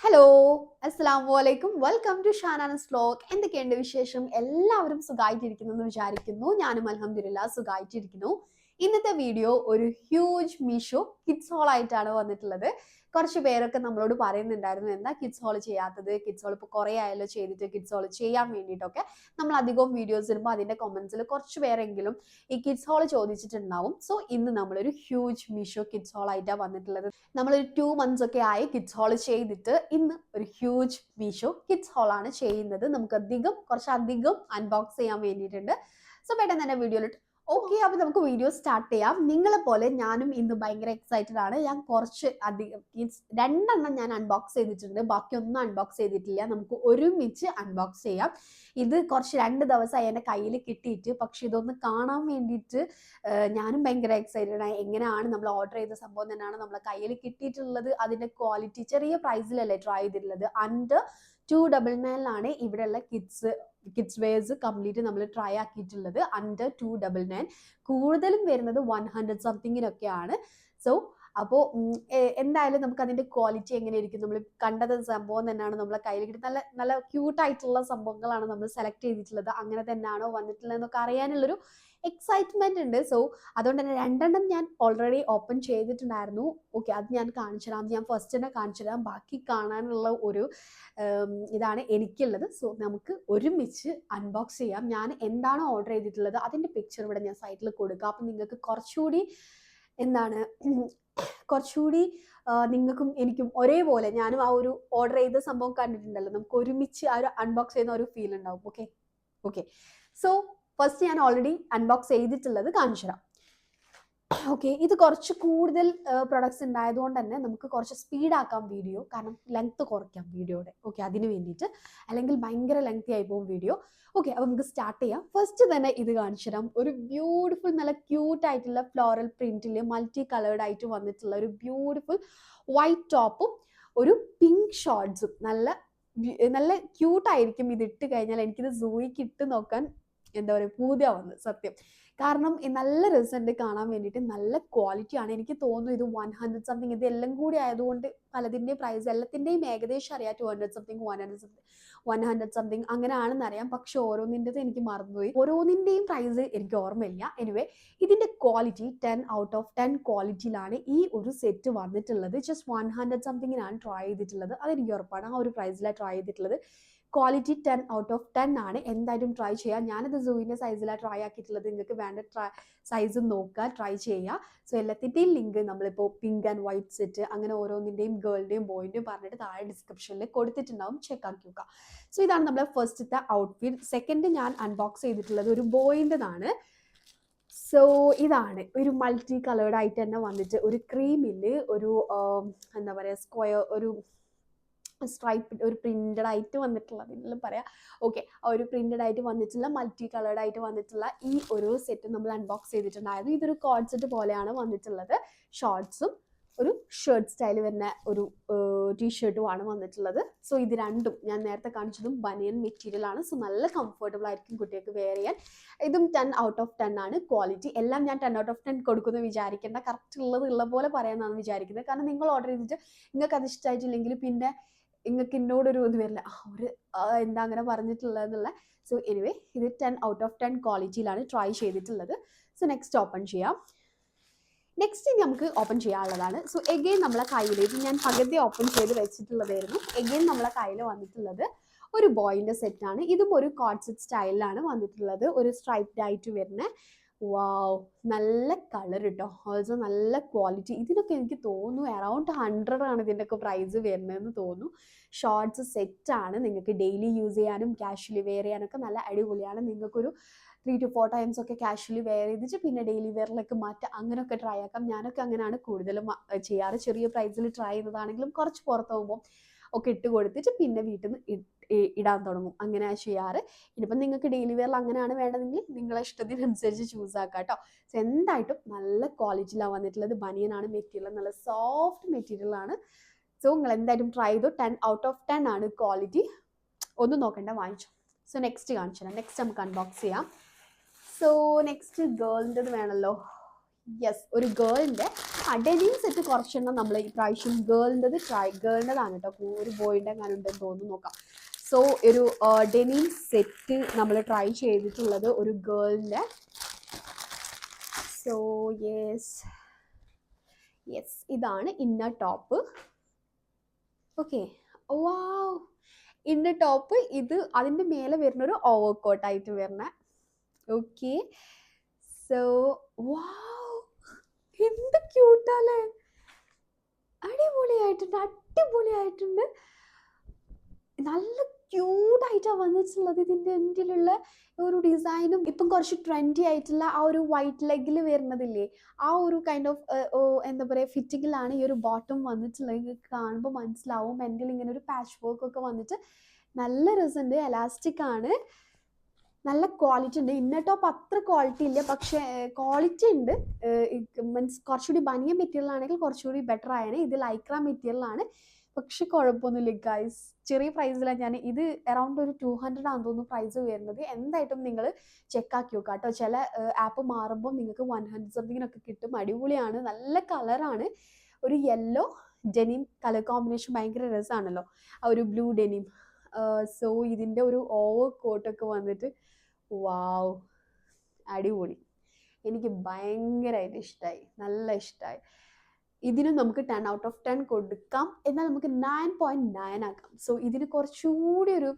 Hello അസ്സലാമലൈക്കും welcome to ഷാനാനസ് vlog. എന്തൊക്കെയുണ്ട് വിശേഷം? എല്ലാവരും സുഖമായിട്ടിരിക്കുന്നു എന്ന് വിചാരിക്കുന്നു. ഞാനും അൽഹംദുലില്ലാ സുഖമായിട്ടിരിക്കുന്നു. ഇന്നത്തെ വീഡിയോ ഒരു ഹ്യൂജ് മീഷോ കിഡ്സ് ഹോൾ ആയിട്ടാണ് വന്നിട്ടുള്ളത്. കുറച്ച് പേരൊക്കെ നമ്മളോട് പറയുന്നുണ്ടായിരുന്നു എന്താ കിഡ്സ് ഹോൾ ചെയ്യാത്തത്, കിഡ്സ് ഹോൾ ഇപ്പോൾ കുറേ ആയല്ലോ ചെയ്തിട്ട്, കിഡ്സ് ഹോൾ ചെയ്യാൻ വേണ്ടിയിട്ടൊക്കെ. നമ്മൾ അധികവും വീഡിയോസ് ഇടുമ്പോൾ അതിൻ്റെ കമൻസിൽ കുറച്ച് പേരെങ്കിലും ഈ കിഡ്സ് ഹോൾ ചോദിച്ചിട്ടുണ്ടാവും. സോ ഇന്ന് നമ്മളൊരു ഹ്യൂജ് മീഷോ കിഡ്സ് ഹോൾ ആയിട്ടാണ് വന്നിട്ടുള്ളത്. നമ്മളൊരു 2 months ഒക്കെ ആയി കിഡ്സ് ഹോൾ ചെയ്തിട്ട് ഇന്ന് ഒരു ഹ്യൂജ് മീഷോ കിഡ്സ് ഹോൾ ആണ് ചെയ്യുന്നത്. കുറച്ചധികം അൺബോക്സ് ചെയ്യാൻ വേണ്ടിയിട്ടുണ്ട്. സോ പെട്ടെന്ന് തന്നെ വീഡിയോയിലിട്ട് ഓക്കെ. അപ്പൊ നമുക്ക് വീഡിയോ സ്റ്റാർട്ട് ചെയ്യാം. നിങ്ങളെ പോലെ ഞാനും ഇന്ന് ഭയങ്കര എക്സൈറ്റഡ് ആണ്. ഞാൻ കുറച്ച് അധികം രണ്ടെണ്ണം ഞാൻ അൺബോക്സ് ചെയ്തിട്ടുണ്ട്, ബാക്കി ഒന്നും അൺബോക്സ് ചെയ്തിട്ടില്ല. നമുക്ക് ഒരുമിച്ച് അൺബോക്സ് ചെയ്യാം. ഇത് കുറച്ച് 2 ദിവസമായി എൻ്റെ കയ്യിൽ കിട്ടിയിട്ട്, പക്ഷെ ഇതൊന്ന് കാണാൻ വേണ്ടിയിട്ട് ഞാനും ഭയങ്കര എക്സൈറ്റഡ് ആണ്. എങ്ങനെയാണ് നമ്മൾ ഓർഡർ ചെയ്ത സംഭവം തന്നെയാണ് നമ്മളെ കയ്യിൽ കിട്ടിയിട്ടുള്ളത്. അതിൻ്റെ ക്വാളിറ്റി ചെറിയ പ്രൈസിലല്ലേ ട്രൈ ചെയ്തിട്ടുള്ളത്. അണ്ടർ 299 ഇവിടെയുള്ള കിഡ്സ് വെയർസ് കംപ്ലീറ്റ് നമ്മൾ ട്രൈ ആക്കിയിട്ടുള്ളത്. അണ്ടർ 299. കൂടുതലും വരുന്നത് 100 സംതിങ്ങിനൊക്കെയാണ്. സോ അപ്പോൾ എന്തായാലും നമുക്ക് അതിന്റെ ക്വാളിറ്റി എങ്ങനെയായിരിക്കും, നമ്മൾ കണ്ടത് സംഭവം തന്നെയാണ് നമ്മളെ കയ്യിൽ കിട്ടി, നല്ല നല്ല ക്യൂട്ടായിട്ടുള്ള സംഭവങ്ങളാണ് നമ്മൾ സെലക്ട് ചെയ്തിട്ടുള്ളത്. അങ്ങനെ തന്നെയാണോ വന്നിട്ടുള്ളത് എന്നൊക്കെ അറിയാനുള്ളൊരു എക്സൈറ്റ്മെന്റ് ഉണ്ട്. സോ അതുകൊണ്ട് തന്നെ രണ്ടെണ്ണം ഞാൻ ഓൾറെഡി ഓപ്പൺ ചെയ്തിട്ടുണ്ടായിരുന്നു. ഓക്കെ, അത് ഞാൻ കാണിച്ചു തരാം. ഞാൻ ഫസ്റ്റ് തന്നെ കാണിച്ചു തരാം. ബാക്കി കാണാനുള്ള ഒരു ഇതാണ് എനിക്കുള്ളത്. സോ നമുക്ക് ഒരുമിച്ച് അൺബോക്സ് ചെയ്യാം. ഞാൻ എന്താണോ ഓർഡർ ചെയ്തിട്ടുള്ളത് അതിൻ്റെ പിക്ചർ ഇവിടെ ഞാൻ സൈറ്റിൽ കൊടുക്കാം. അപ്പം നിങ്ങൾക്ക് കുറച്ചുകൂടി നിങ്ങൾക്കും എനിക്കും ഒരേപോലെ, ഞാനും ആ ഒരു ഓർഡർ ചെയ്ത സംഭവം കണ്ടിട്ടുണ്ടല്ലോ, നമുക്ക് ഒരുമിച്ച് ആ ഒരു അൺബോക്സ് ചെയ്യുന്ന ഒരു ഫീൽ ഉണ്ടാവും. ഓക്കെ. സോ ഫസ്റ്റ് ഞാൻ ഓൾറെഡി അൺബോക്സ് ചെയ്തിട്ടുള്ളത് കാണിച്ചു തരാം. ഓക്കെ, ഇത് കുറച്ച് കൂടുതൽ പ്രൊഡക്ട്സ് ഉണ്ടായതുകൊണ്ട് തന്നെ നമുക്ക് കുറച്ച് സ്പീഡാക്കാം വീഡിയോ, കാരണം ലെങ്ത് കുറയ്ക്കാം വീഡിയോയുടെ. ഓക്കെ, അതിന് വേണ്ടിയിട്ട്, അല്ലെങ്കിൽ ഭയങ്കര ലെങ്തി ആയി പോകും വീഡിയോ. ഓക്കെ, അപ്പോൾ നമുക്ക് സ്റ്റാർട്ട് ചെയ്യാം. ഫസ്റ്റ് തന്നെ ഇത് കാണിച്ചു തരാം. ഒരു ബ്യൂട്ടിഫുൾ നല്ല ക്യൂട്ട് ആയിട്ടുള്ള ഫ്ലോറൽ പ്രിന്റിൽ മൾട്ടി കളേർഡ് ആയിട്ട് വന്നിട്ടുള്ള ഒരു ബ്യൂട്ടിഫുൾ വൈറ്റ് ടോപ്പും ഒരു പിങ്ക് ഷോർട്ട്സും. നല്ല ക്യൂട്ടായിരിക്കും ഇത് ഇട്ട് കഴിഞ്ഞാൽ. എനിക്കിത് സൂയിക്ക് ഇട്ട് നോക്കാൻ എന്താ പറയുക, പൂതിയാവുന്നത് സത്യം. കാരണം നല്ല രസമുണ്ട് കാണാൻ വേണ്ടിയിട്ട്, നല്ല ക്വാളിറ്റി ആണ്. എനിക്ക് തോന്നുന്നു ഇത് 100 സംതിങ്, ഇത് എല്ലാം കൂടി ആയതുകൊണ്ട് പലതിൻ്റെയും പ്രൈസ് എല്ലാത്തിൻ്റെയും ഏകദേശം അറിയാം. 200 സംതിങ്, 100 സംതിങ് അങ്ങനെയാണെന്ന് അറിയാം. പക്ഷെ ഓരോന്നിൻ്റെത് എനിക്ക് മറന്നുപോയി, ഓരോന്നിൻ്റെയും പ്രൈസ് എനിക്ക് ഓർമ്മയില്ല. എനിവേ, ഇതിൻ്റെ ക്വാളിറ്റി 10 out of 10 ക്വാളിറ്റിയിലാണ് ഈ ഒരു സെറ്റ് വന്നിട്ടുള്ളത്. ജസ്റ്റ് 100 സംതിങ്ങിനാണ് ട്രൈ ചെയ്തിട്ടുള്ളത്. അതെനിക്ക് ഉറപ്പാണ്. ആ ഒരു പ്രൈസിലാണ് ട്രൈ ചെയ്തിട്ടുള്ളത്. ക്വാളിറ്റി 10 out of 10 ആണ്. എന്തായാലും ട്രൈ ചെയ്യാം. ഞാനിത് സൂവിൻ്റെ സൈസിലാണ് ട്രൈ ആക്കിയിട്ടുള്ളത്. നിങ്ങൾക്ക് വേണ്ട സൈസ് നോക്കുക, ട്രൈ ചെയ്യുക. സോ എല്ലാത്തിൻ്റെയും ലിങ്ക് നമ്മളിപ്പോൾ പിങ്ക് ആൻഡ് വൈറ്റ് സെറ്റ് അങ്ങനെ ഓരോന്നിൻ്റെയും ഗേളിൻ്റെയും ബോയിൻ്റെയും പറഞ്ഞിട്ട് താഴെ ഡിസ്ക്രിപ്ഷനിൽ കൊടുത്തിട്ടുണ്ടാവും, ചെക്ക് ആക്കി നോക്കുക. സോ ഇതാണ് നമ്മളെ ഫസ്റ്റത്തെ ഔട്ട്ഫിറ്റ്. സെക്കൻഡ് ഞാൻ അൺബോക്സ് ചെയ്തിട്ടുള്ളത് ഒരു ബോയിൻ്റെതാണ്. സോ ഇതാണ് ഒരു മൾട്ടി കളേർഡ് ആയിട്ട് തന്നെ വന്നിട്ട്, ഒരു ക്രീമിൽ ഒരു എന്താ പറയുക സ്ക്വയർ, ഒരു സ്ട്രൈപ്പ്, ഒരു പ്രിന്റഡ് ആയിട്ട് വന്നിട്ടുള്ള, അതിനെല്ലാം പറയാം. ഓക്കെ, ആ ഒരു പ്രിന്റഡ് ആയിട്ട് വന്നിട്ടുള്ള മൾട്ടി കളേർഡ് ആയിട്ട് വന്നിട്ടുള്ള ഈ ഒരു സെറ്റ് നമ്മൾ അൺബോക്സ് ചെയ്തിട്ടുണ്ടായിരുന്നു. ഇതൊരു കോഡ് സെറ്റ് പോലെയാണ് വന്നിട്ടുള്ളത്. ഷോർട്ട്സും ഒരു ഷർട്ട് സ്റ്റൈൽ വരുന്ന ഒരു ടീഷർട്ടുമാണ് വന്നിട്ടുള്ളത്. സോ ഇത് രണ്ടും ഞാൻ നേരത്തെ കാണിച്ചതും ബനിയൻ മെറ്റീരിയൽ ആണ്. സോ നല്ല കംഫർട്ടബിൾ ആയിരിക്കും കുട്ടികൾക്ക് വെയർ ചെയ്യാൻ. ഇതും 10 out of 10 ആണ് ക്വാളിറ്റി. എല്ലാം ഞാൻ 10 out of 10 കൊടുക്കുന്നു വിചാരിക്കേണ്ട, കറക്റ്റ് ഉള്ള പോലെ പറയാമെന്നാണ് വിചാരിക്കുന്നത്. കാരണം നിങ്ങൾ ഓർഡർ ചെയ്തിട്ട് നിങ്ങൾക്ക് അത് ഇഷ്ടമായിട്ടില്ലെങ്കിൽ പിന്നെ നിങ്ങൾക്ക് എന്നോടൊരു ഇത് വരില്ല, ഒരു എന്താ അങ്ങനെ പറഞ്ഞിട്ടുള്ളതെന്നുള്ള. സോ എനിവേ, ഇത് 10 out of 10 ക്വാളിറ്റിയിലാണ് ട്രൈ ചെയ്തിട്ടുള്ളത്. സോ നെക്സ്റ്റ് ഓപ്പൺ ചെയ്യാം. നെക്സ്റ്റ് നമുക്ക് ഓപ്പൺ ചെയ്യാനുള്ളതാണ്. സോ എഗെയിൻ നമ്മളെ കയ്യിൽ, ഇത് ഞാൻ പകുതി ഓപ്പൺ ചെയ്ത് വെച്ചിട്ടുള്ളതായിരുന്നു. എഗെയിൻ നമ്മളെ കയ്യിൽ വന്നിട്ടുള്ളത് ഒരു ബോയിൻ്റെ സെറ്റാണ്. ഇതും ഒരു കോഡ് സെറ്റ് സ്റ്റൈലിലാണ് വന്നിട്ടുള്ളത്. ഒരു സ്ട്രൈപ്ഡ് ആയിട്ട് വരുന്ന, വാവ്, നല്ല കളർ കേട്ടോ. ഓൾസോ നല്ല ക്വാളിറ്റി. ഇതിനൊക്കെ എനിക്ക് തോന്നുന്നു അറൗണ്ട് 100 ആണ് ഇതിൻ്റെയൊക്കെ പ്രൈസ് വരുന്നതെന്ന് തോന്നുന്നു. ഷോർട്ട്സ് സെറ്റാണ്. നിങ്ങൾക്ക് ഡെയിലി യൂസ് ചെയ്യാനും കാഷ്വലി വെയർ ചെയ്യാനൊക്കെ നല്ല അടിപൊളിയാണ്. നിങ്ങൾക്കൊരു 3 to 4 ടൈംസ് ഒക്കെ കാഷ്വലി വെയർ ചെയ്തിട്ട് പിന്നെ ഡെയിലി വെയറിലേക്ക് മാറ്റാം, അങ്ങനെയൊക്കെ ട്രൈ ആക്കാം. ഞാനൊക്കെ അങ്ങനെയാണ് കൂടുതലും ചെയ്യാറ്. ചെറിയ പ്രൈസിൽ ട്രൈ ചെയ്യുന്നതാണെങ്കിലും കുറച്ച് പുറത്ത് പോകുമ്പോൾ ഒക്കെ ഇട്ട് കൊടുത്തിട്ട് പിന്നെ വീട്ടിൽ നിന്ന് ഇടാൻ തുടങ്ങും, അങ്ങനെയാണ് ചെയ്യാറ്. ഇനിയിപ്പം നിങ്ങൾക്ക് ഡെയിലി വെയറിൽ അങ്ങനെയാണ് വേണ്ടതെങ്കിൽ നിങ്ങളെ ഇഷ്ടത്തിനനുസരിച്ച് ചൂസ് ആക്കാം കേട്ടോ. സോ എന്തായിട്ടും നല്ല ക്വാളിറ്റിയിലാണ് വന്നിട്ടുള്ളത്. ബനിയനാണ് മെറ്റീരിയൽ, നല്ല സോഫ്റ്റ് മെറ്റീരിയൽ ആണ്. സോ നിങ്ങൾ എന്തായാലും ട്രൈ ചെയ്തു. 10 out of 10 ആണ് ക്വാളിറ്റി. ഒന്നും നോക്കണ്ട, വാങ്ങിച്ചു. സോ നെക്സ്റ്റ് കാണിച്ചു തരാം. നെക്സ്റ്റ് നമുക്ക് അൺബോക്സ് ചെയ്യാം. സോ നെക്സ്റ്റ് ഗേളിൻ്റെത് വേണമല്ലോ. യെസ്, ഒരു ഗേളിൻ്റെ ഡെനിം സെറ്റ് കുറച്ചെണ്ണം നമ്മൾ ഈ പ്രാവശ്യം ഗേളിൻ്റെത് ഗേളിൻ്റെതാണ് കേട്ടോ, ഒരു ബോയിൻ്റെ അങ്ങനെ ഉണ്ടെന്ന് തോന്നുന്നു, നോക്കാം. സോ ഒരു ഡെനിം സെറ്റ് നമ്മൾ ട്രൈ ചെയ്തിട്ടുള്ളത് ഒരു ഗേളിൻ്റെ. സോ യെസ് ഇതാണ് ഇന്നർ ടോപ്പ്. ഓക്കെ, വാവ്, ഇന്നർ ടോപ്പ്. ഇത് അതിൻ്റെ മേലെ വരുന്ന ഒരു ഓവർ കോട്ടായിട്ട് വരുന്ന. ഓക്കെ, സോ വാവ്, എന്ത് ക്യൂട്ടല്ലേ, അടിപൊളിയായിട്ടുണ്ട്. നല്ല ക്യൂട്ടായിട്ടാണ് വന്നിട്ടുള്ളത്. ഇതിൻ്റെ എൻഡിലുള്ള ഒരു ഡിസൈനും ഇപ്പം കുറച്ച് ട്രെൻഡി ആയിട്ടുള്ള ആ ഒരു വൈറ്റ് ലെഗിൽ വരുന്നതില്ലേ, ആ ഒരു കൈൻഡ് ഓഫ് എന്താ പറയുക ഫിറ്റിങ്ങിലാണ് ഈ ഒരു ബോട്ടം വന്നിട്ടുള്ളത്. നിങ്ങൾക്ക് കാണുമ്പോൾ മനസ്സിലാവും. എൻഡിൽ ഇങ്ങനെ ഒരു പാച്ച് വർക്ക് ഒക്കെ വന്നിട്ട് നല്ല രസമുണ്ട്. എലാസ്റ്റിക് ആണ്, നല്ല ക്വാളിറ്റി ഉണ്ട്. ഇന്നർ ടോപ്പ് അത്ര ക്വാളിറ്റി ഇല്ല, പക്ഷേ ക്വാളിറ്റി ഉണ്ട്. മീൻസ് കുറച്ചുകൂടി ബനിയൻ മെറ്റീരിയൽ ആണെങ്കിൽ കുറച്ചുകൂടി ബെറ്റർ ആയാണ്. ഇത് ലൈക്ര മെറ്റീരിയൽ ആണ്, പക്ഷെ കുഴപ്പമൊന്നുമില്ല ഗൈസ്. ചെറിയ പ്രൈസിലാണ്. ഞാൻ ഇത് അറൗണ്ട് ഒരു 200 ആണെന്ന് തോന്നുന്നു പ്രൈസ് വരുന്നത്. എന്തായിട്ടും നിങ്ങൾ ചെക്കാക്കി നോക്കുക കേട്ടോ. ചില ആപ്പ് മാറുമ്പോൾ നിങ്ങൾക്ക് 100 സംതിങ്ങിനൊക്കെ കിട്ടും. അടിപൊളിയാണ്, നല്ല കളറാണ്. ഒരു യെല്ലോ ഡെനിം കളർ കോമ്പിനേഷൻ ഭയങ്കര രസമാണല്ലോ, ആ ഒരു ബ്ലൂ ഡെനിം. സോ ഇതിൻ്റെ ഒരു ഓവർ കോട്ടൊക്കെ വന്നിട്ട് വാവ്, അടിപൊളി. എനിക്ക് ഭയങ്കരമായിട്ട് ഇഷ്ടമായി, നല്ല ഇഷ്ടമായി. ഇതിന് നമുക്ക് 10 out of 10 കൊടുക്കാം, എന്നാൽ നമുക്ക് 9.9 ആക്കാം. സോ ഇതിന് കുറച്ചുകൂടി ഒരു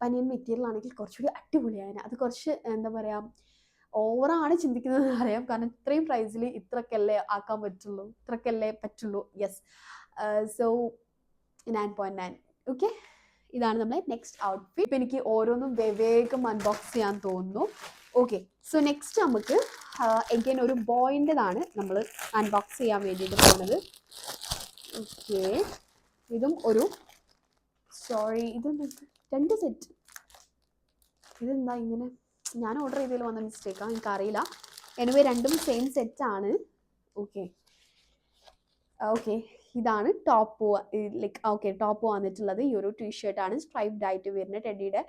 ബനിയൻ മെറ്റീരിയൽ ആണെങ്കിൽ കുറച്ചുകൂടി അടിപൊളിയാണ്. അത് കുറച്ച് എന്താ പറയുക ഓവറാണ് ചിന്തിക്കുന്നത് അറിയാം, കാരണം ഇത്രയും പ്രൈസിൽ ഇത്രക്കല്ലേ ആക്കാൻ പറ്റുള്ളൂ, ഇത്രക്കല്ലേ പറ്റുള്ളൂ. Yes, so 9.9. ഓക്കെ, ഇതാണ് നമ്മളെ നെക്സ്റ്റ് ഔട്ട്ഫിറ്റ്. ഇപ്പം എനിക്ക് ഓരോന്നും വേഗം അൺബോക്സ് ചെയ്യാൻ തോന്നുന്നു. ഓക്കെ, സോ നെക്സ്റ്റ് നമുക്ക് എഗെയിൻ ഒരു ബോയിൻ്റെതാണ് നമ്മൾ അൺബോക്സ് ചെയ്യാൻ വേണ്ടിയിട്ട് പോകുന്നത്. ഓക്കെ, ഇതും ഒരു ഇത് 2 സെറ്റ്. ഇതെന്താ ഇങ്ങനെ, ഞാൻ ഓർഡർ ചെയ്തതിൽ വന്ന മിസ്റ്റേക്കാണ്, എനിക്കറിയില്ല. എനിവേ രണ്ടും സെയിം സെറ്റാണ്. ഓക്കെ, ഇതാണ് ടോപ്പ്. ലൈക്ക് ഓക്കെ, ടോപ്പ് വന്നിട്ടുള്ളത് ഈ ഒരു ടീഷർട്ടാണ്. സ്ട്രൈപ്ഡ് ആയിട്ട് വരുന്ന ടെഡിയുടെ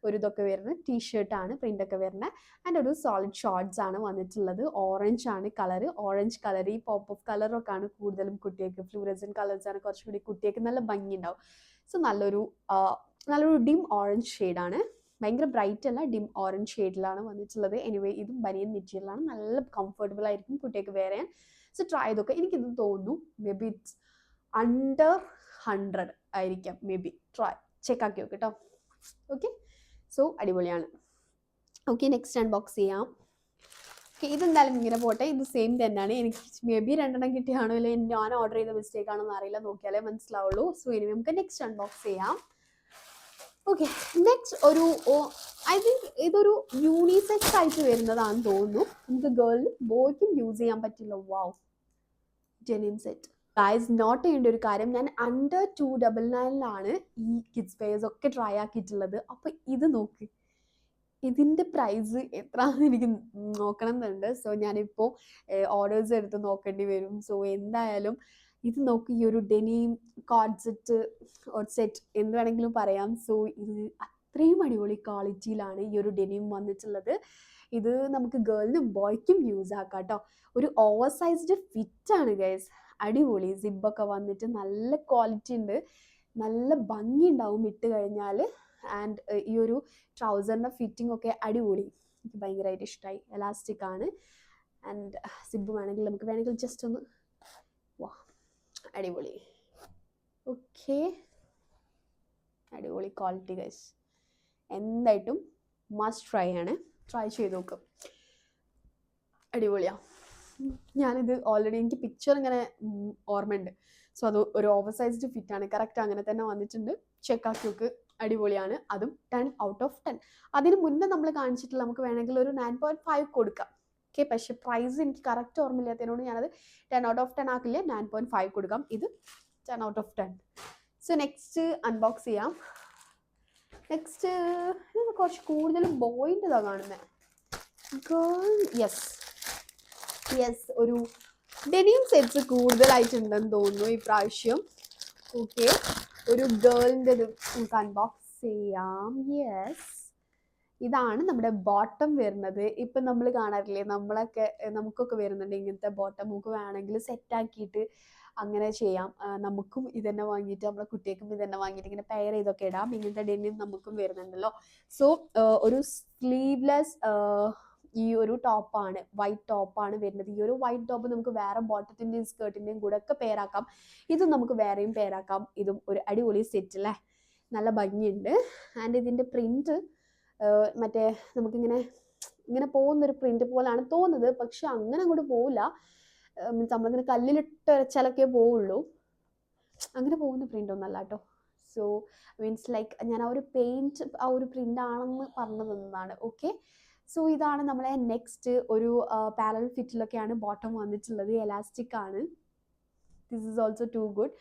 ഒരു ഇതൊക്കെ വരുന്ന ടീഷർട്ടാണ്, പ്രിൻ്റൊക്കെ വരുന്നത്. ആൻഡ് ഒരു സോളിഡ് ഷോർട്ട്സ് ആണ് വന്നിട്ടുള്ളത്. ഓറഞ്ച് ആണ് കളർ. ഓറഞ്ച് കളർ, ഈ പോപ്പ് ഓഫ് കളറൊക്കെ ആണ് കൂടുതലും കുട്ടികൾക്ക്. ഫ്ലൂറസൻ കളേഴ്സാണ് കുറച്ചുകൂടി കുട്ടികൾക്ക് നല്ല ഭംഗി ഉണ്ടാവും. സോ നല്ലൊരു ഡിം ഓറഞ്ച് ഷെയ്ഡാണ്. ഭയങ്കര ബ്രൈറ്റ് അല്ല, ഡിം ഓറഞ്ച് ഷെയ്ഡിലാണ് വന്നിട്ടുള്ളത്. എനിവേ ഇതും ബനിയൻ മെറ്റീരിയലാണ്, നല്ല കംഫർട്ടബിൾ ആയിരിക്കും കുട്ടികൾക്ക് വെയർ ചെയ്യാൻ. സോ ട്രൈ ചെയ്തൊക്കെ. എനിക്കിത് തോന്നുന്നു മേ ബി ഇറ്റ്സ് അണ്ടർ 100 ആയിരിക്കാം, മേ ബി. ട്രൈ ചെക്കാക്കി നോക്ക് കേട്ടോ. ഓക്കെ, സോ അടിപൊളിയാണ്. ഓക്കെ, നെക്സ്റ്റ് അൺബോക്സ് ചെയ്യാം. ഓക്കെ, ഇതെന്തായാലും ഇങ്ങനെ പോട്ടെ. ഇത് സെയിം തന്നെയാണ്. എനിക്ക് മേ ബി 2 എണ്ണം കിട്ടിയാണോ ഇല്ല ഞാൻ ഓർഡർ ചെയ്ത മിസ്റ്റേക്ക് ആണോ എന്ന് അറിയില്ല, നോക്കിയാലേ മനസ്സിലാവുള്ളൂ. സോ ഇനി നമുക്ക് നെക്സ്റ്റ് അൺബോക്സ് ചെയ്യാം. ഓക്കെ, നെക്സ്റ്റ് ഒരു ഐ തിങ്ക് ഇതൊരു യൂണിസെക്സ് ആയിട്ട് വരുന്നതാണെന്ന് തോന്നുന്നു. നമുക്ക് ഗേളിനും ബോയ്ക്കും യൂസ് ചെയ്യാൻ പറ്റില്ല. വാവ്, ഡെനിം സെറ്റ്. ഗൈസ്, നോട്ട് ചെയ്യേണ്ട ഒരു കാര്യം, ഞാൻ അണ്ടർ 299 ഈ കിഡ്സ് വെയർസ് ഒക്കെ ട്രൈ ആക്കിയിട്ടുള്ളത്. അപ്പോൾ ഇത് നോക്ക്, ഇതിൻ്റെ പ്രൈസ് എത്രയാണെന്ന് എനിക്ക് നോക്കണം എന്നുണ്ട്. സോ ഞാനിപ്പോൾ ഓർഡേഴ്സ് എടുത്ത് നോക്കേണ്ടി വരും. സോ എന്തായാലും ഇത് നോക്ക്, ഈ ഒരു ഡെനിം കോഡ് സെറ്റ് എന്ത് വേണമെങ്കിലും പറയാം. സോ ഇത് അത്രയും അടിപൊളി ക്വാളിറ്റിയിലാണ് ഈ ഒരു ഡെനിം വന്നിട്ടുള്ളത്. ഇത് നമുക്ക് ഗേളിനും ബോയ്ക്കും യൂസ് ആക്കാം കേട്ടോ. ഒരു ഓവർ സൈസ്ഡ് ഫിറ്റാണ് ഗൈസ്, അടിപൊളി. സിബൊക്കെ വന്നിട്ട് നല്ല ക്വാളിറ്റി ഉണ്ട്, നല്ല ഭംഗി ഉണ്ടാവും ഇട്ട് കഴിഞ്ഞാൽ. ആൻഡ് ഈ ഒരു ട്രൗസറിൻ്റെ ഫിറ്റിംഗ് ഒക്കെ അടിപൊളി, എനിക്ക് ഭയങ്കരമായിട്ട് ഇഷ്ടമായി. എലാസ്റ്റിക് ആണ്. ആൻഡ് സിബ് വേണമെങ്കിൽ ജസ്റ്റ് ഒന്ന് വാ, അടിപൊളി. ഓക്കെ, അടിപൊളി ക്വാളിറ്റി ഗൈസ്. എന്തായിട്ടും മസ്റ്റ് ട്രൈ ആണ്, ട്രൈ ചെയ്ത് നോക്കും. അടിപൊളിയാണ്. ഞാനിത് ഓൾറെഡി എനിക്ക് പിക്ചർ ഇങ്ങനെ ഓർമ്മയുണ്ട്. സോ അത് ഒരു ഓവർ സൈസ്ഡ് ഫിറ്റാണ്, കറക്റ്റ് അങ്ങനെ തന്നെ വന്നിട്ടുണ്ട്. ചെക്കാക്കി നോക്ക്, അടിപൊളിയാണ്. അതും 10 out of 10. അതിന് മുന്നേ നമ്മൾ കാണിച്ചിട്ടില്ല, നമുക്ക് വേണമെങ്കിൽ ഒരു 9.5 കൊടുക്കാം. ഓക്കെ, പക്ഷേ പ്രൈസ് എനിക്ക് കറക്റ്റ് ഓർമ്മയില്ലാത്തതിനോട് ഞാനത് 10 out of 10 ആക്കില്ല, 9.5 കൊടുക്കാം. ഇത് 10 out of 10. So next unbox ചെയ്യാം. നെക്സ്റ്റ് കുറച്ച് കൂടുതലും ബോയിൻ്റെതാണ് കാണുന്നത്. ഗേൾ, യെസ് ഒരു ഡെനിം സെറ്റ്സ് കൂടുതലായിട്ടുണ്ടെന്ന് തോന്നുന്നു ഈ പ്രാവശ്യം. ഓക്കെ, ഒരു ഗേളിൻ്റെ നമുക്ക് അൺബോക്സ് ചെയ്യാം. യെസ്, ഇതാണ് നമ്മുടെ ബോട്ടം വരുന്നത്. ഇപ്പം നമ്മൾ കാണാറില്ലേ, നമുക്കൊക്കെ വരുന്നുണ്ട് ഇങ്ങനത്തെ ബോട്ടം. നമുക്ക് വേണമെങ്കിൽ സെറ്റാക്കിയിട്ട് അങ്ങനെ ചെയ്യാം. നമുക്കും ഇതന്നെ വാങ്ങിയിട്ട് നമ്മളെ കുട്ടികൾക്കും ഇതന്നെ വാങ്ങിയിട്ട് ഇങ്ങനെ പെയർ ചെയ്തൊക്കെ ഇടാം. ഇങ്ങനത്തെ ഡെനിം നമുക്കും വരുന്നുണ്ടല്ലോ. സോ ഒരു സ്ലീവ്ലെസ് ഈ ഒരു ടോപ്പാണ്, വൈറ്റ് ടോപ്പാണ് വരുന്നത്. ഈ ഒരു വൈറ്റ് ടോപ്പ് നമുക്ക് വേറെ ബോട്ടത്തിൻ്റെയും സ്കേർട്ടിൻ്റെയും കൂടെ ഒക്കെ പെയറാക്കാം. ഇതും നമുക്ക് വേറെയും പെയറാക്കാം. ഇതും ഒരു അടിപൊളി സെറ്റ് അല്ലേ, നല്ല ഭംഗിയുണ്ട്. ആൻഡ് ഇതിൻ്റെ പ്രിന്റ് മറ്റേ നമുക്കിങ്ങനെ ഇങ്ങനെ പോകുന്നൊരു പ്രിന്റ് പോലാണ് തോന്നുന്നത്, പക്ഷെ അങ്ങനെ അങ്ങോട്ട് പോവില്ല. മീൻസ് നമ്മളിങ്ങനെ കല്ലിലിട്ട് അരച്ചാലൊക്കെ പോവുള്ളൂ, അങ്ങനെ പോകുന്ന പ്രിന്റ് ഒന്നല്ല കേട്ടോ. സോ മീൻസ് ലൈക്ക് ഞാൻ ആ ഒരു പെയിന്റ് ആ ഒരു പ്രിന്റ് ആണെന്ന് പറഞ്ഞു തന്നതാണ്. ഓക്കെ, സോ ഇതാണ് നമ്മളെ നെക്സ്റ്റ് ഒരു പാരലൽ ഫിറ്റിലൊക്കെയാണ് ബോട്ടം വന്നിട്ടുള്ളത്. എലാസ്റ്റിക് ആണ്. This is also too good.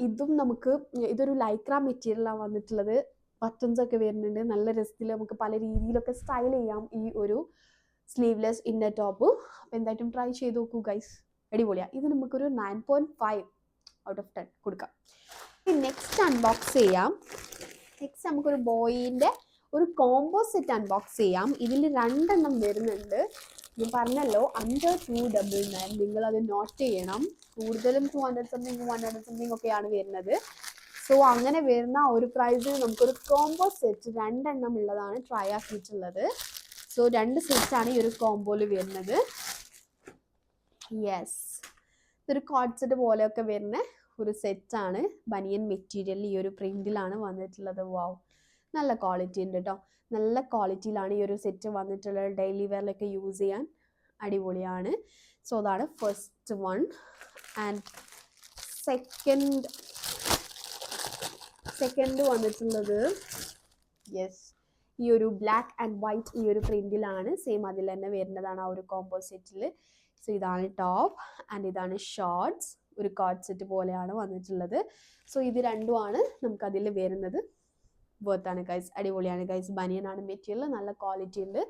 ഇതും നമുക്ക് ഇതൊരു ലൈക്ര മെറ്റീരിയലാണ് വന്നിട്ടുള്ളത്. ബട്ടൺസ് ഒക്കെ വരുന്നുണ്ട്. നല്ല രസത്തിൽ നമുക്ക് പല രീതിയിലൊക്കെ സ്റ്റൈൽ ചെയ്യാം ഈ ഒരു സ്ലീവ്ലെസ് ഇന്നർ ടോപ്പ്. അപ്പം എന്തായിട്ടും ട്രൈ ചെയ്ത് നോക്കൂ ഗൈസ്, അടിപൊളിയാണ്. ഇത് നമുക്കൊരു 9.5 ഔട്ട് ഓഫ് 10 കൊടുക്കാം. നെക്സ്റ്റ് അൺബോക്സ് ചെയ്യാം. നെക്സ്റ്റ് നമുക്കൊരു ബോയിൻ്റെ ഒരു കോംബോ സെറ്റ് അൺബോക്സ് ചെയ്യാം. ഇതിൽ 2 എണ്ണം വരുന്നുണ്ട്. ഞാൻ പറഞ്ഞല്ലോ അണ്ടർ 299. നിങ്ങളത് നോട്ട് ചെയ്യണം. കൂടുതലും 200 സംതിങ് 100 സംതിങ് ഒക്കെയാണ് വരുന്നത്. സോ അങ്ങനെ വരുന്ന ഒരു പ്രൈസിൽ നമുക്കൊരു കോംബോ സെറ്റ് 2 എണ്ണം ഉള്ളതാണ് ട്രൈ ആക്കിയിട്ടുള്ളത്. സോ 2 സെറ്റാണ് ഈ ഒരു കോംബോയിൽ വരുന്നത്. യെസ്, ഇതൊരു കോഡ് സെറ്റ് പോലെയൊക്കെ വരുന്ന ഒരു സെറ്റാണ്. ബനിയൻ മെറ്റീരിയൽ ഈ ഒരു പ്രിന്റിലാണ് വന്നിട്ടുള്ളത്. വാവ്, നല്ല ക്വാളിറ്റി ഉണ്ട് കേട്ടോ. നല്ല ക്വാളിറ്റിയിലാണ് ഈ ഒരു സെറ്റ് വന്നിട്ടുള്ളത്. ഡെയിലി വെയറിലൊക്കെ യൂസ് ചെയ്യാൻ അടിപൊളിയാണ്. സോ അതാണ് ഫസ്റ്റ് വൺ. ആൻഡ് സെക്കൻഡ് വന്നിട്ടുള്ളത് യെസ് ഈ ഒരു ബ്ലാക്ക് ആൻഡ് വൈറ്റ് ഈ ഒരു പ്രിന്റിലാണ്. സെയിം അതിൽ തന്നെ വരുന്നതാണ് ആ ഒരു കോംബോ സെറ്റിൽ. സോ ഇതാണ് ടോപ്പ് ആൻഡ് ഇതാണ് ഷോർട്സ്. ഒരു കോഡ് സെറ്റ് പോലെയാണ് വന്നിട്ടുള്ളത്. സോ ഇത് രണ്ടുമാണ് നമുക്കതിൽ വരുന്നത്. വർത്താണ് ഗൈസ്, അടിപൊളിയാണ് ഗൈസ്. ബനിയനാണ് മെറ്റീരിയൽ, നല്ല ക്വാളിറ്റി ഉണ്ട്.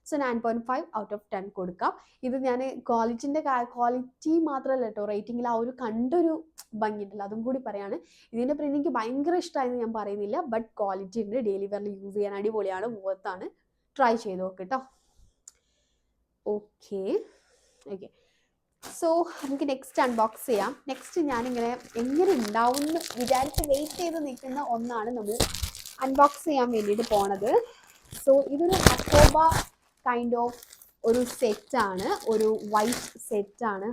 സോ 9.5 ഔട്ട് ഓഫ് 10 കൊടുക്കാം. ഇത് ഞാൻ ക്വാളിറ്റി മാത്രമല്ല കേട്ടോ, റേറ്റിംഗിൽ ആ ഒരു കണ്ടൊരു ഭംഗി ഉണ്ടല്ലോ അതും കൂടി പറയാണ്. ഇതിൻ്റെ പ്രിന്റ് എനിക്ക് ഭയങ്കര ഇഷ്ടമായെന്ന് ഞാൻ പറയുന്നില്ല, ബട്ട് ക്വാളിറ്റി ഉണ്ട്. ഡെയിലി വെയറിൽ യൂസ് ചെയ്യാൻ അടിപൊളിയാണ്, വർത്താണ്. ട്രൈ ചെയ്ത് നോക്ക് കേട്ടോ. ഓക്കെ, സോ നമുക്ക് നെക്സ്റ്റ് അൺബോക്സ് ചെയ്യാം. നെക്സ്റ്റ് ഞാനിങ്ങനെ എങ്ങനെ ഉണ്ടാവും എന്ന് വിചാരിച്ച് വെയിറ്റ് ചെയ്ത് നിൽക്കുന്ന ഒന്നാണ് നമ്മൾ അൺബോക്സ് ചെയ്യാൻ വേണ്ടിയിട്ട് പോണത്. സോ ഇതൊരു അക്കോബ കൈൻഡ് ഓഫ് ഒരു സെറ്റാണ്, ഒരു വൈറ്റ് സെറ്റാണ്.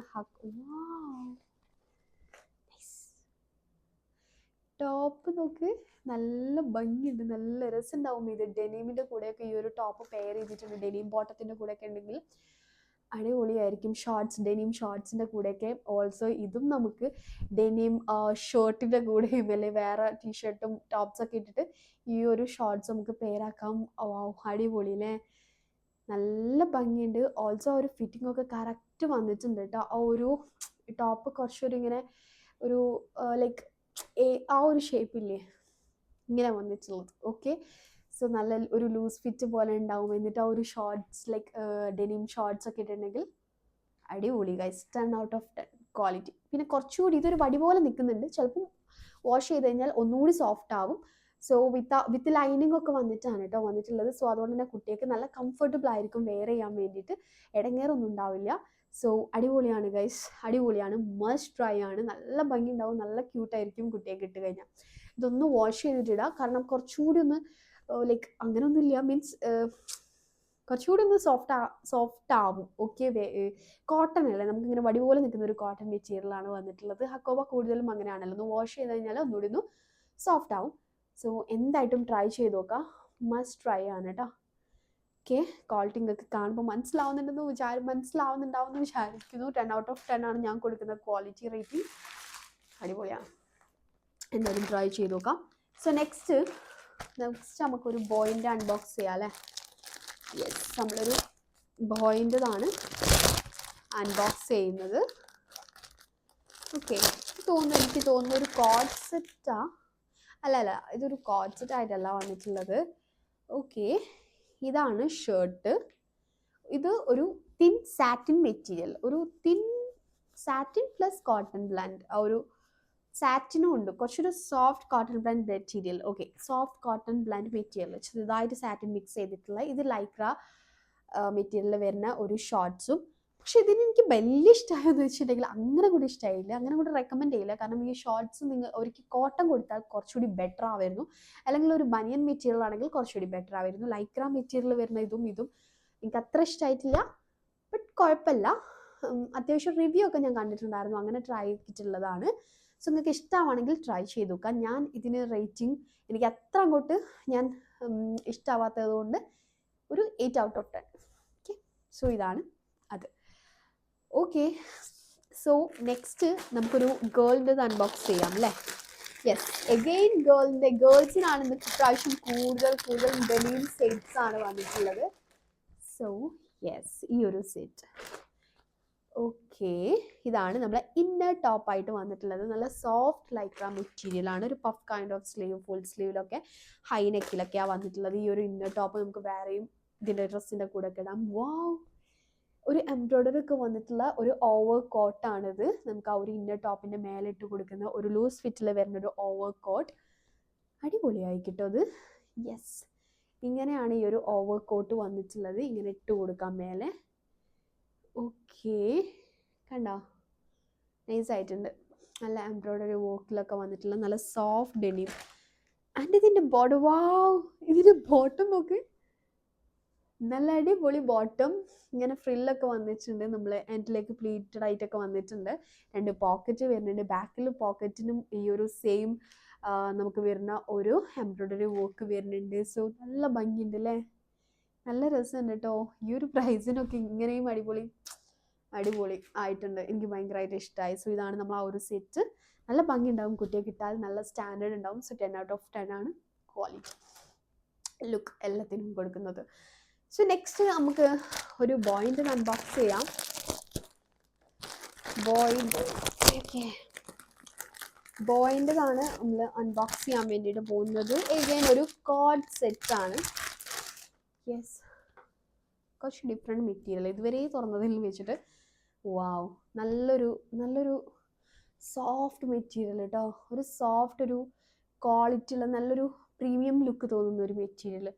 ടോപ്പ് നോക്ക്, നല്ല ഭംഗിയുണ്ട്, നല്ല രസമുണ്ടാവും. ഇത് ഡെനീമിൻ്റെ കൂടെയൊക്കെ ഈ ഒരു ടോപ്പ് പെയർ ചെയ്തിട്ടുണ്ട്. ഡെനീം ബോട്ടത്തിൻ്റെ കൂടെയൊക്കെ ഉണ്ടെങ്കിൽ അടിപൊളിയായിരിക്കും. ഡെനിം ഷോർട്സിൻ്റെ കൂടെയൊക്കെ. ഓൾസോ ഇതും നമുക്ക് ഡെനിം ഷർട്ടിൻ്റെ കൂടെയും അല്ലെ വേറെ ടീഷർട്ടും ടോപ്സൊക്കെ ഇട്ടിട്ട് ഈ ഒരു ഷോർട്സ് നമുക്ക് പെയറാക്കാം. അടിപൊളി അല്ലേ, നല്ല ഭംഗിയുണ്ട്. ഓൾസോ ഒരു ഫിറ്റിംഗ് ഒക്കെ കറക്റ്റ് വന്നിട്ടുണ്ട് കേട്ടോ. ആ ഒരു ടോപ്പ് കുറച്ചൊരു ഇങ്ങനെ ഒരു ലൈക്ക് ആ ഒരു ഷേപ്പില്ലേ ഇങ്ങനെ വന്നിട്ടുള്ളത്. ഓക്കെ, സോ നല്ല ഒരു ലൂസ് ഫിറ്റ് പോലെ ഉണ്ടാവും. എന്നിട്ട് ആ ഒരു ഷോർട്സ് ലൈക്ക് ഡെനിം ഷോർട്സ് ഒക്കെ ഇട്ടിട്ടുണ്ടെങ്കിൽ അടിപൊളി ഗൈസ്. 10 out of 10 quality. പിന്നെ കുറച്ചുകൂടി ഇതൊരു വടി പോലെ നിൽക്കുന്നുണ്ട്, ചിലപ്പം വാഷ് ചെയ്ത് കഴിഞ്ഞാൽ ഒന്നുകൂടി സോഫ്റ്റ് ആവും. സോ വിത്ത് ലൈനിങ് ഒക്കെ വന്നിട്ടാണ് കേട്ടോ വന്നിട്ടുള്ളത്. സോ അതുകൊണ്ട് തന്നെ കുട്ടികൾക്ക് നല്ല കംഫർട്ടബിൾ ആയിരിക്കും വെയർ ചെയ്യാൻ വേണ്ടിയിട്ട്, ഇടങ്ങേറൊന്നും ഉണ്ടാവില്ല. സോ അടിപൊളിയാണ് ഗൈസ്, അടിപൊളിയാണ്, മസ്റ്റ് ട്രൈ ആണ്. നല്ല ഭംഗി ഉണ്ടാവും, നല്ല ക്യൂട്ടായിരിക്കും കുട്ടിയൊക്കെ ഇട്ട് കഴിഞ്ഞാൽ. ഇതൊന്ന് വാഷ് ചെയ്തിട്ടിടാം, കാരണം കുറച്ചുകൂടി ഒന്ന് ലൈക്ക് അങ്ങനെയൊന്നുമില്ല, മീൻസ് കുറച്ചുകൂടി ഒന്ന് സോഫ്റ്റ് ആവും. ഓക്കെ, കോട്ടൺ അല്ലേ, നമുക്കിങ്ങനെ വടി പോലെ നിൽക്കുന്ന ഒരു കോട്ടൺ മെറ്റീരിയലാണ് വന്നിട്ടുള്ളത്. ഹക്കോബ കൂടുതലും അങ്ങനെയാണല്ലോ, ഒന്ന് വാഷ് ചെയ്ത് കഴിഞ്ഞാൽ ഒന്നുകൂടി ഒന്ന് സോഫ്റ്റ് ആവും. സോ എന്തായിട്ടും ട്രൈ ചെയ്ത് നോക്കാം, മസ്റ്റ് ട്രൈ ആണ് കേട്ടോ. ഓക്കെ, ക്വാളിറ്റി നിങ്ങൾക്ക് കാണുമ്പോൾ മനസ്സിലാവുന്നുണ്ടാവുമെന്ന് വിചാരിക്കുന്നു. 10 ഔട്ട് ഓഫ് 10 ആണ് ഞാൻ കൊടുക്കുന്ന ക്വാളിറ്റി റേറ്റിംഗ്. അടിപൊളിയാണ്, എന്തായാലും ട്രൈ ചെയ്ത് നോക്കാം. സോ നെക്സ്റ്റ് നമുക്കൊരു ബോയിൻ്റെ അൺബോക്സ് ചെയ്യാം അല്ലേ. യെസ്, നമ്മളൊരു ബോയിൻ്റെതാണ് അൺബോക്സ് ചെയ്യുന്നത്. ഓക്കെ, എനിക്ക് തോന്നുന്നു ഒരു കോഡ് സെറ്റാ, അല്ല ഇതൊരു കോഡ് സെറ്റ് ആയിട്ടല്ല വന്നിട്ടുള്ളത്. ഓക്കെ, ഇതാണ് ഷർട്ട്. ഇത് ഒരു തിൻ സാറ്റിൻ മെറ്റീരിയൽ, ഒരു thin satin plus cotton blend, ആ ഒരു സാറ്റിനും ഉണ്ട്, കുറച്ചൊരു soft cotton blend material. Okay, soft cotton blend material ചെറുതായിട്ട് സാറ്റിൻ മിക്സ് ചെയ്തിട്ടുള്ള, ഇത് ലൈക്ര മെറ്റീരിയൽ വരുന്ന ഒരു ഷോർട്ട്സും. പക്ഷെ ഇതിന് എനിക്ക് വലിയ ഇഷ്ടമായെന്ന് വെച്ചിട്ടുണ്ടെങ്കിൽ അങ്ങനെ കൂടി ഇഷ്ടമായില്ല, അങ്ങനെ കൂടി റെക്കമെൻഡ് ചെയ്യില്ല. കാരണം ഈ ഷോർട്ട്സ് നിങ്ങൾ ഒരിക്കൽ കോട്ടൺ കൊടുത്താൽ കുറച്ചുകൂടി ബെറ്റർ ആവായിരുന്നു, അല്ലെങ്കിൽ ഒരു ബനിയൻ മെറ്റീരിയൽ ആണെങ്കിൽ കുറച്ചുകൂടി ബെറ്റർ ആവായിരുന്നു. ലൈക്ര മെറ്റീരിയൽ വരുന്ന ഇതും എനിക്ക് അത്ര ഇഷ്ടമായിട്ടില്ല, ബട്ട് കുഴപ്പമില്ല. അത്യാവശ്യം റിവ്യൂ ഒക്കെ ഞാൻ കണ്ടിട്ടുണ്ടായിരുന്നു, അങ്ങനെ ട്രൈ ചെയ്തിട്ടുള്ളതാണ്. സോ നിങ്ങൾക്ക് ഇഷ്ടമാണെങ്കിൽ ട്രൈ ചെയ്ത് നോക്കാം. ഞാൻ ഇതിന് റേറ്റിംഗ് എനിക്ക് അത്ര അങ്ങോട്ട് ഞാൻ ഇഷ്ടമാവാത്തത് കൊണ്ട് ഒരു 8 ഔട്ട് ഓഫ് 10. ഓക്കെ, സോ ഇതാണ് അത്. ഓക്കെ, സോ നെക്സ്റ്റ് നമുക്കൊരു ഗേളിൻ്റെ അൺബോക്സ് ചെയ്യാം അല്ലേ? യെസ്, എഗെയിൻ ഗേൾസിനാണ് ഇന്ന് ഇപ്രാവശ്യം കൂടുതൽ ഡെനിം സെറ്റ്സ് ആണ് വന്നിട്ടുള്ളത്. സോ യെസ്, ഈ ഒരു സെറ്റ്. ഓക്കെ, ഇതാണ് നമ്മുടെ ഇന്നർ ടോപ്പായിട്ട് വന്നിട്ടുള്ളത്. നല്ല സോഫ്റ്റ് ലൈക്ര മെറ്റീരിയൽ ആണ്, ഒരു puff kind of sleeve, full സ്ലീവിലൊക്കെ ഹൈ നെക്കിലൊക്കെയാണ് വന്നിട്ടുള്ളത്. ഈ ഒരു ഇന്നർ ടോപ്പ് നമുക്ക് വേറെയും ഇതിൻ്റെ ഡ്രസ്സിൻ്റെ കൂടെ ഒക്കെ ഇടാം. വാവ്, ഒരു എംബ്രോയ്ഡറി ഒക്കെ വന്നിട്ടുള്ള ഒരു ഓവർ കോട്ടാണിത്. നമുക്ക് ആ ഒരു ഇന്നർ ടോപ്പിൻ്റെ മേലെ ഇട്ട് കൊടുക്കുന്ന ഒരു ലൂസ് ഫിറ്റിൽ വരുന്ന ഒരു ഓവർ കോട്ട്. അടിപൊളിയായി കിട്ടും അത്. യെസ്, ഇങ്ങനെയാണ് ഈ ഒരു ഓവർ കോട്ട് വന്നിട്ടുള്ളത്. ഇങ്ങനെ ഇട്ട് കൊടുക്കാം മേലെ. ഓക്കെ, കണ്ടോ, നൈസ് ആയിട്ടുണ്ട്. നല്ല എംബ്രോയ്ഡറി വർക്കിലൊക്കെ വന്നിട്ടുള്ള നല്ല സോഫ്റ്റ് ഡെനിം. ആൻഡ് ഇതിൻ്റെ ബോട്ടം, വാവ്, ഇതിൻ്റെ ബോട്ടം നോക്ക്, നല്ല അടിപൊളി ബോട്ടം. ഇങ്ങനെ ഫ്രില്ലൊക്കെ വന്നിട്ടുണ്ട്, നമ്മൾ എൻഡിലേക്ക് പ്ലീറ്റഡ് ആയിട്ടൊക്കെ വന്നിട്ടുണ്ട്. 2 പോക്കറ്റ് വരുന്നുണ്ട്, ബാക്കിൽ പോക്കറ്റിനും ഈ ഒരു സെയിം നമുക്ക് വരുന്ന ഒരു എംബ്രോയ്ഡറി വർക്ക് വരുന്നുണ്ട്. സോ നല്ല ഭംഗിയുണ്ട് അല്ലേ, നല്ല രസമുണ്ട് കേട്ടോ. ഈ ഒരു പ്രൈസിനൊക്കെ ഇങ്ങനെയും അടിപൊളി ആയിട്ടുണ്ട്, എനിക്ക് ഭയങ്കരമായിട്ട് ഇഷ്ടമായി. സോ ഇതാണ് നമ്മൾ ആ ഒരു സെറ്റ്. നല്ല ഭംഗി ഉണ്ടാവും, കുട്ടിയൊക്കെ ഇട്ടാൽ നല്ല സ്റ്റാൻഡേർഡ് ഉണ്ടാവും. സോ 10 ഔട്ട് ഓഫ് 10 ആണ് ക്വാളിറ്റി, ലുക്ക് എല്ലാത്തിനും കൊടുക്കുന്നത്. സോ നെക്സ്റ്റ് നമുക്ക് ഒരു ബോയിൻ്റെ അൺബോക്സ് ചെയ്യാം. ബോയിൻ്റെതാണ് നമ്മൾ അൺബോക്സ് ചെയ്യാൻ വേണ്ടിയിട്ട് പോകുന്നത്. എഗെയിൻ ഒരു കോഡ് സെറ്റ് ആണ്. യെസ്, കുറച്ച് ഡിഫറെൻറ്റ് മെറ്റീരിയൽ ഇതുവരെ തുറന്നതിൽ വെച്ചിട്ട്. വാവ്, നല്ലൊരു സോഫ്റ്റ് മെറ്റീരിയൽ കേട്ടോ. ഒരു സോഫ്റ്റ്, ഒരു ക്വാളിറ്റി ഉള്ള നല്ലൊരു പ്രീമിയം ലുക്ക് തോന്നുന്ന ഒരു മെറ്റീരിയൽ.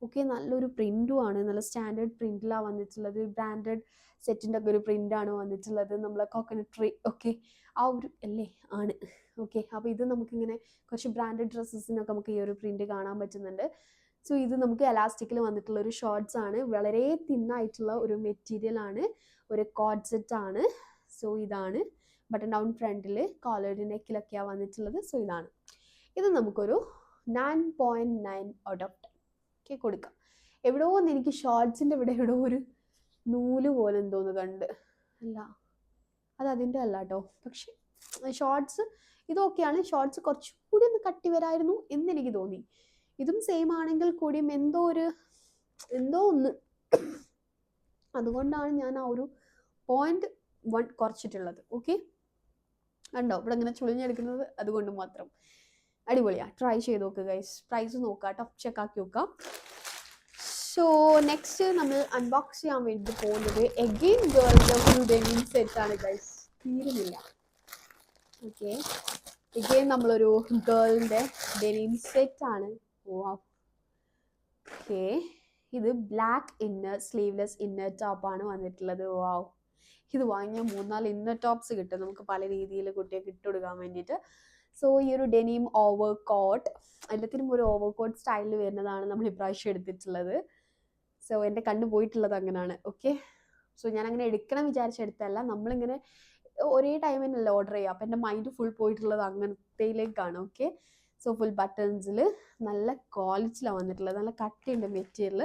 ഓക്കെ, നല്ലൊരു പ്രിൻറ്റുമാണ്, നല്ല സ്റ്റാൻഡേർഡ് പ്രിൻറ്റിലാണ് വന്നിട്ടുള്ളത്. ബ്രാൻഡഡ് സെറ്റിൻ്റെ ഒക്കെ ഒരു പ്രിൻ്റാണ് വന്നിട്ടുള്ളത്. നമ്മളെ കോക്കനട്ട് ട്രീ, ഓക്കെ, ആ ഒരു അല്ലേ ആണ്. ഓക്കെ, അപ്പോൾ ഇത് നമുക്കിങ്ങനെ കുറച്ച് ബ്രാൻഡഡ് ഡ്രസ്സസിനൊക്കെ നമുക്ക് ഈ ഒരു പ്രിൻറ്റ് കാണാൻ പറ്റുന്നുണ്ട്. സോ ഇത് നമുക്ക് എലാസ്റ്റിക്കിൽ വന്നിട്ടുള്ള ഒരു ഷോർട്ട്സ് ആണ്, വളരെ തിന്നായിട്ടുള്ള ഒരു മെറ്റീരിയൽ ആണ്, ഒരു കോഡ് സെറ്റ് ആണ്. സോ ഇതാണ് ബട്ടൺ ഡൗൺ ഫ്രണ്ടിൽ, കോളേഡ് നെക്കിലൊക്കെയാണ് വന്നിട്ടുള്ളത്. സോ ഇതാണ് ഇത്. നമുക്കൊരു 9.9 ഔട്ട് ഓഫ് 10 ഒക്കെ കൊടുക്കാം. എവിടെയോ ഒന്ന് എനിക്ക് ഷോർട്ട്സിൻ്റെ എവിടെയോ ഒരു നൂല് പോലെ എന്തോന്ന് കണ്ട്, അല്ല അത് അതിൻ്റെ അല്ല കേട്ടോ. പക്ഷെ ഷോർട്ട്സ് ഇതൊക്കെയാണ്. ഷോർട്ട്സ് കുറച്ചുകൂടി ഒന്ന് കട്ടി വരായിരുന്നു എന്നെനിക്ക് തോന്നി. ഇതും സെയിം ആണെങ്കിൽ കൂടിയും എന്തോ ഒന്ന്, അതുകൊണ്ടാണ് ഞാൻ ആ ഒരു 0.1 കുറച്ചിട്ടുള്ളത്. ഓക്കെ, കണ്ടോ ഇവിടെ ഇങ്ങനെ ചുളിഞ്ഞെടുക്കുന്നത്, അതുകൊണ്ട് മാത്രം. അടിപൊളിയാണ്, ട്രൈ ചെയ്ത് നോക്കുക ഗൈസ്. പ്രൈസ് നോക്കാം കേട്ടോ, ചെക്കാക്കി നോക്കാം. സോ നെക്സ്റ്റ് നമ്മൾ അൺബോക്സ് ചെയ്യാൻ വേണ്ടി പോകുന്നത് എഗെയിൻ ഗേൾസിൻ്റെ ഒരു ഡെനിം സെറ്റ് ആണ് ഗൈസ്, തീരുന്നില്ല. ഓക്കെ, എഗെയിൻ നമ്മളൊരു ഗേളിൻ്റെ ഡെനിം സെറ്റ് ആണ്. ഓക്കെ, ഇത് ബ്ലാക്ക് ഇന്നർ സ്ലീവ്ലെസ് ഇന്നർ ടോപ്പാണ് വന്നിട്ടുള്ളത്. വാവ്, ഇത് വാങ്ങിയാൽ 3-4 ഇന്നർ ടോപ്സ് കിട്ടും നമുക്ക് പല രീതിയിൽ കുട്ടിയെ ഇട്ടുകൊടുക്കാൻ വേണ്ടിയിട്ട്. സോ ഈ ഒരു ഡെനിം ഓവർ കോട്ട്, എല്ലാത്തിനും ഒരു ഓവർ കോട്ട് സ്റ്റൈലിൽ വരുന്നതാണ് നമ്മൾ ഇപ്രാവശ്യം എടുത്തിട്ടുള്ളത്. സോ എൻ്റെ കണ്ടു പോയിട്ടുള്ളത് അങ്ങനെയാണ്. ഓക്കെ, സോ ഞാൻ അങ്ങനെ എടുക്കണം വിചാരിച്ചെടുത്തല്ല, നമ്മളിങ്ങനെ ഒരേ ടൈമിനല്ല ഓർഡർ ചെയ്യുക. അപ്പം എൻ്റെ മൈൻഡ് ഫുൾ പോയിട്ടുള്ളത് അങ്ങനത്തേലേക്കാണ്. ഓക്കെ, സോ ഫുൾ ബട്ടൺസിൽ നല്ല ക്വാളിറ്റിയിലാണ് വന്നിട്ടുള്ളത്, നല്ല കട്ടിയുണ്ട് മെറ്റീരിയൽ.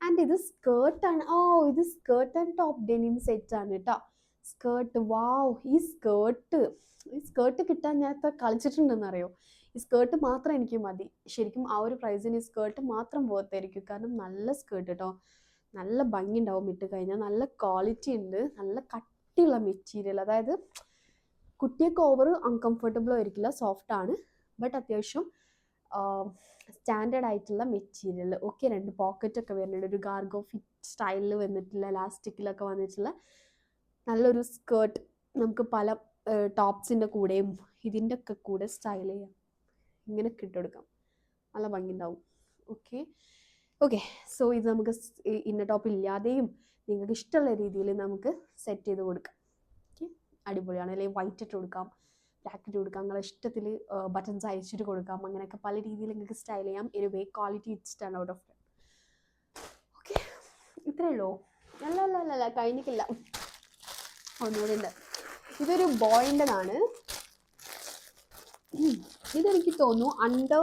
ആൻഡ് ഇത് സ്കേർട്ടാണ്. ഇത് സ്കേർട്ട് ആൻഡ് ടോപ്പ് ഡെനിം സെറ്റാണ് കേട്ടോ. സ്കേർട്ട്, വാവ്, ഈ സ്കേർട്ട് കിട്ടാൻ ഞാൻ എത്ര കളിച്ചിട്ടുണ്ടെന്നറിയോ. ഈ സ്കേർട്ട് മാത്രം എനിക്ക് മതി. ശരിക്കും ആ ഒരു പ്രൈസിന് ഈ സ്കേർട്ട് മാത്രം പോകത്തായിരിക്കും. കാരണം നല്ല സ്കേർട്ട് കേട്ടോ, നല്ല ഭംഗി ഉണ്ടാവും ഇട്ട് കഴിഞ്ഞാൽ, നല്ല ക്വാളിറ്റി ഉണ്ട്, നല്ല കട്ടിയുള്ള മെറ്റീരിയൽ. അതായത് കുട്ടിയൊക്കെ ഓവർ അൺകംഫർട്ടബിൾ ആയിരിക്കില്ല, സോഫ്റ്റ് ആണ്, ബട്ട് അത്യാവശ്യം സ്റ്റാൻഡേർഡ് ആയിട്ടുള്ള മെറ്റീരിയൽ. ഓക്കെ, 2 പോക്കറ്റൊക്കെ വരുന്നുണ്ട്, ഒരു ഗാർഗോ ഫിറ്റ് സ്റ്റൈലിൽ വന്നിട്ടുള്ള എലാസ്റ്റിക്കിലൊക്കെ വന്നിട്ടുള്ള നല്ലൊരു സ്കേർട്ട്. നമുക്ക് പല ടോപ്സിൻ്റെ കൂടെയും ഇതിൻ്റെ ഒക്കെ കൂടെ സ്റ്റൈൽ ചെയ്യാം. ഇങ്ങനെ ഇട്ടെടുക്കാം, നല്ല ഭംഗി ഉണ്ടാവും. ഓക്കെ ഓക്കെ സോ ഇത് നമുക്ക് ഇന്നർ ടോപ്പ് ഇല്ലാതെയും നിങ്ങൾക്ക് ഇഷ്ടമുള്ള രീതിയിൽ നമുക്ക് സെറ്റ് ചെയ്ത് കൊടുക്കാം. ഓക്കെ, അടിപൊളിയാണ്. അല്ലെങ്കിൽ വൈറ്റ് ഇട്ട് കൊടുക്കാം, ബ്ലാക്ക് ഇട്ട് കൊടുക്കാം, നിങ്ങളുടെ ഇഷ്ടത്തിൽ ബട്ടൺസ് അയച്ചിട്ട് കൊടുക്കാം. അങ്ങനെയൊക്കെ പല രീതിയിൽ നിങ്ങൾക്ക് സ്റ്റൈൽ ചെയ്യാം. Anyway quality it's 10 out of 10. Okay, ഇത്രയേ ഉള്ളൂ. അല്ല കഴിഞ്ഞിട്ടില്ല, ഒന്നുകൂടി ഉണ്ട്. ഇതൊരു ബോയിൻ്റെതാണ്. ഇതെനിക്ക് തോന്നുന്നു അണ്ടർ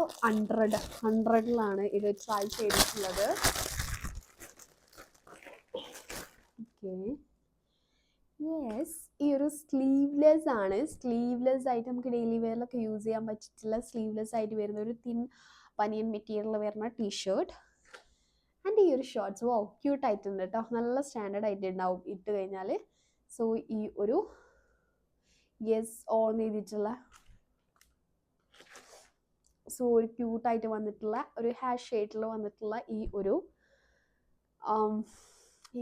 100ലാണ് ഇത് ട്രൈ ചെയ്തിട്ടുള്ളത്. ഓക്കെ, യെസ്, ഈ ഒരു സ്ലീവ്ലെസ് ആണ്. സ്ലീവ്ലെസ് ആയിട്ട് നമുക്ക് ഡെയിലി വെയറിലൊക്കെ യൂസ് ചെയ്യാൻ പറ്റിയിട്ടുള്ള സ്ലീവ്ലെസ് ആയിട്ട് വരുന്ന ഒരു തിൻ ബനിയൻ മെറ്റീരിയൽ വരുന്ന ടീഷർട്ട് ആൻഡ് ഈ ഒരു ഷോർട്ട്സ്. വോ, ക്യൂട്ട് ആയിട്ടുണ്ട് കേട്ടോ, നല്ല സ്റ്റാൻഡേർഡ് ആയിട്ട് ഉണ്ടാവും ഇട്ട് കഴിഞ്ഞാൽ. സോ ഈ ഒരു യെസ് ഓൺ ചെയ്തിട്ടുള്ള ഒരു ക്യൂട്ടായിട്ട് വന്നിട്ടുള്ള ഒരു ഹാഷ് ഷെയ്ഡിൽ വന്നിട്ടുള്ള ഈ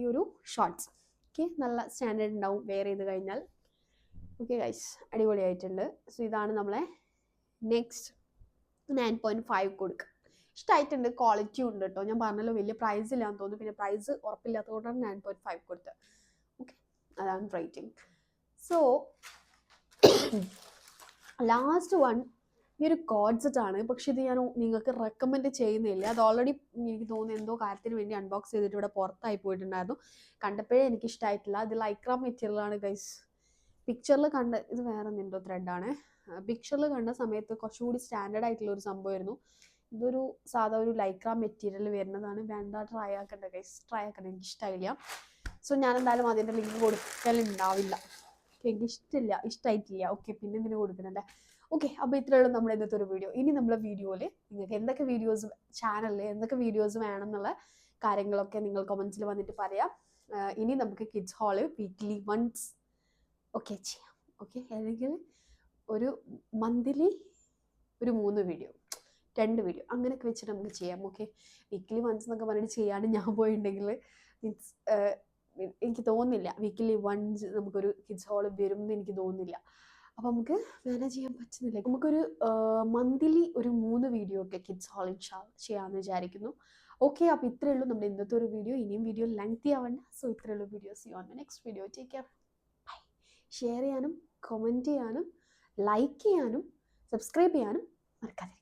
ഒരു ഷോർട്ട്സ്. ഓക്കെ, നല്ല സ്റ്റാൻഡേർഡ് ഉണ്ടാവും വെയർ ചെയ്ത് കഴിഞ്ഞാൽ. ഓക്കെ ഗൈസ്, അടിപൊളിയായിട്ടുണ്ട്. സോ ഇതാണ് നമ്മളെ നെക്സ്റ്റ് 9.5 കൊടുക്കുക. ഇഷ്ടമായിട്ടുണ്ട്, ക്വാളിറ്റി ഉണ്ട് കേട്ടോ. ഞാൻ പറഞ്ഞല്ലോ വലിയ പ്രൈസ് ഇല്ലാന്ന് തോന്നുന്നു, പിന്നെ പ്രൈസ് ഉറപ്പില്ലാത്തതുകൊണ്ടാണ് 9.5 കൊടുത്തത്. ഓക്കെ, അതാണ് റേറ്റിംഗ്. സോ ലാസ്റ്റ് വൺ ഈ ഒരു കോഡ്സെറ്റ് ആണ്. പക്ഷെ ഇത് ഞാൻ നിങ്ങൾക്ക് റെക്കമെൻഡ് ചെയ്യുന്നില്ല. അത് ഓൾറെഡി എനിക്ക് തോന്നുന്നു എന്തോ കാര്യത്തിന് വേണ്ടി അൺബോക്സ് ചെയ്തിട്ട് ഇവിടെ പുറത്തായി പോയിട്ടുണ്ടായിരുന്നു. കണ്ടപ്പോഴേ എനിക്ക് ഇഷ്ടമായിട്ടില്ല. ഇത് ലൈക്ര മെറ്റീരിയലാണ് ഗൈസ്. പിക്ചറിൽ കണ്ട ഇത് വേറെ എന്തോ ത്രെഡാണ്. പിക്ചറിൽ കണ്ട സമയത്ത് കുറച്ചുകൂടി സ്റ്റാൻഡേർഡ് ആയിട്ടുള്ള ഒരു സംഭവമായിരുന്നു. ഇതൊരു സാധാ ഒരു ലൈക്ര മെറ്റീരിയൽ വരുന്നതാണ്. വേണ്ട, ട്രൈ ആക്കണ്ട ഗൈസ്, ട്രൈ ആക്കണ്ട, എനിക്ക് ഇഷ്ടമായില്ല. സോ ഞാൻ എന്തായാലും അതിൻ്റെ ലിങ്ക് കൊടുക്കലുണ്ടാവില്ല. എനിക്ക് ഇഷ്ടമായിട്ടില്ല. ഓക്കെ, പിന്നെ ഇതിന് കൊടുക്കുന്നുണ്ട്. ഓക്കെ, അപ്പോൾ ഇത്രയുള്ളൂ നമ്മുടെ ഇന്നത്തെ ഒരു വീഡിയോ. ഇനി നമ്മളെ വീഡിയോയിൽ നിങ്ങൾക്ക് എന്തൊക്കെ വീഡിയോസ്, ചാനലിൽ എന്തൊക്കെ വീഡിയോസ് വേണം എന്നുള്ള കാര്യങ്ങളൊക്കെ നിങ്ങൾ കമൻസിൽ വന്നിട്ട് പറയാം. ഇനി നമുക്ക് kids hall weekly once okay ചെയ്യാം. ഓക്കെ, അല്ലെങ്കിൽ ഒരു മന്ത്ലി ഒരു 2 വീഡിയോ അങ്ങനെയൊക്കെ വെച്ചിട്ട് നമുക്ക് ചെയ്യാം. ഓക്കെ, വീക്ക്ലി വൺസ് എന്നൊക്കെ പറഞ്ഞിട്ട് ചെയ്യാണ്ട് ഞാൻ പോയിട്ടുണ്ടെങ്കിൽ മീൻസ് എനിക്ക് തോന്നുന്നില്ല വീക്ക്ലി വൺസ് നമുക്കൊരു കിഡ്സ് ഹാൾ വരും എന്ന് എനിക്ക് തോന്നുന്നില്ല. അപ്പോൾ നമുക്ക് മാനേജ് ചെയ്യാൻ പറ്റുന്നില്ല. നമുക്കൊരു മന്ത്ലി ഒരു 3 വീഡിയോ ഒക്കെ കിഡ്സ് ഹാളിൽ ചെയ്യാമെന്ന് വിചാരിക്കുന്നു. ഓക്കെ, അപ്പോൾ ഇത്രയേ ഉള്ളൂ നമ്മുടെ ഇന്നത്തെ ഒരു വീഡിയോ. ഇനിയും വീഡിയോ ലെങ്തി ആവണ്ട. സോ ഇത്രയേ ഉള്ളൂ video. See on my next video. Take care. Bye. Share ചെയ്യാനും കമൻറ്റ് ചെയ്യാനും ലൈക്ക് ചെയ്യാനും സബ്സ്ക്രൈബ് ചെയ്യാനും മറക്കാതിരിക്കുക.